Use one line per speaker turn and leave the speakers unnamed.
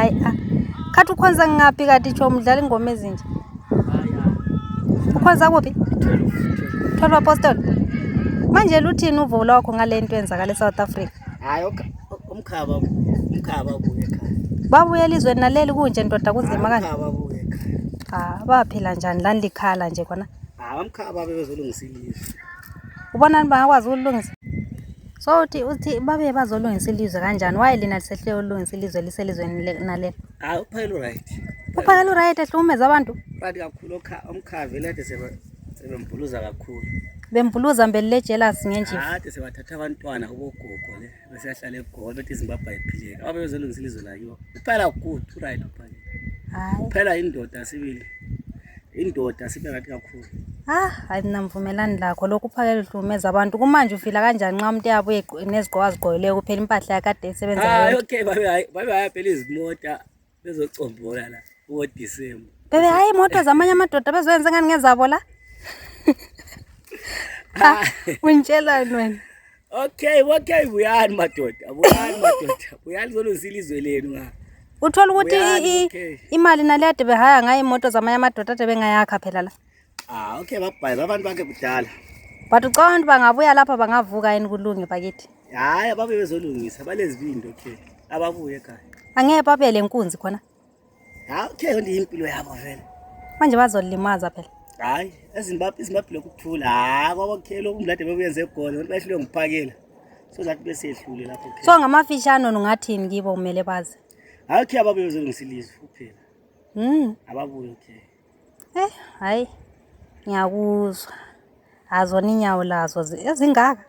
Hayi khathi ukhonza ngaphi kati cho umdlala ingoma ezinje? Ukhonza kuphi? 12 Apostle. Manje luthini uvo lwakho ngale nto yenzakala eSouth Africa?
Hayi umkhaba buye ekhaya.
Babuye elizweni naleli kunje ndoda kunzima kanje.
Umkhaba buye ekhaya.
Baphila njani la likhala nje khona?
Umkhaba bezolungisa ilizwe.
Ubona bangakwazi ukulungisa? So uthi babe bazolungisa ilizwe kanjani? Why lina lisehle ulungisa ilizwe liselizweni naleli?
Uphela right.
Uphela right ehlumeza abantu.
Bathi kakhulu umkhava elade sebembuluza kakhulu.
Bembuluza mbele jealous ngenje.
Ade sebathatha abantwana kubogogo le bese yahlala eGoli bethi iZimbabwe ayiphileka. Abe bezolungisa ilizwe la yiwo. Uphela good right uphela.
Hayi.
Uphela indoda sibili. Indoda sibe ngathi kakhulu.
Hayi namvumelani lakho lokhu uphakela uhlumeza abantu kumanje ufila kanjani nxa umuntu yabuye nezigqoko azigqokileyo kuphela impahla yakade isebenza
okay babe hayaphela izimota bezocombola la uDecember.
Bebe hayi imoto zamanye amadoda bezoyenza ngani ngezabo la? Untshela wena.
Okay buyani madoda. Buyani zolungisa ilizwe lenu nga.
Uthola ukuthi imali nalede behaya ngayo imoto zamanye amadoda ade bengayakha phela la.
Okay babhayiza abantu bakhe kudala.
But ucabanga bangabuya lapha bangavuka yini kulunge bakithi?
Hayi ababe bezolungisa balezibindo okay. Ababuye ekhaya.
Angeke babele inkunzi khona.
Okay ndi impilo yabo vele.
Manje bazolimaza phela.
Hayi eZimbabwe lokuthula. Kwabakhela umlade bebuyenze eGoli abantu bahlule ngiphakela. So that bese ehlule lapho okay.
So ngamafishano ungathini kibo kumele bazi?
Okay ababe bezolungisa ilizwe kuphela. Ababuye okay.
Hayi ngiyakuzwa azona inyawo lazo ezingaka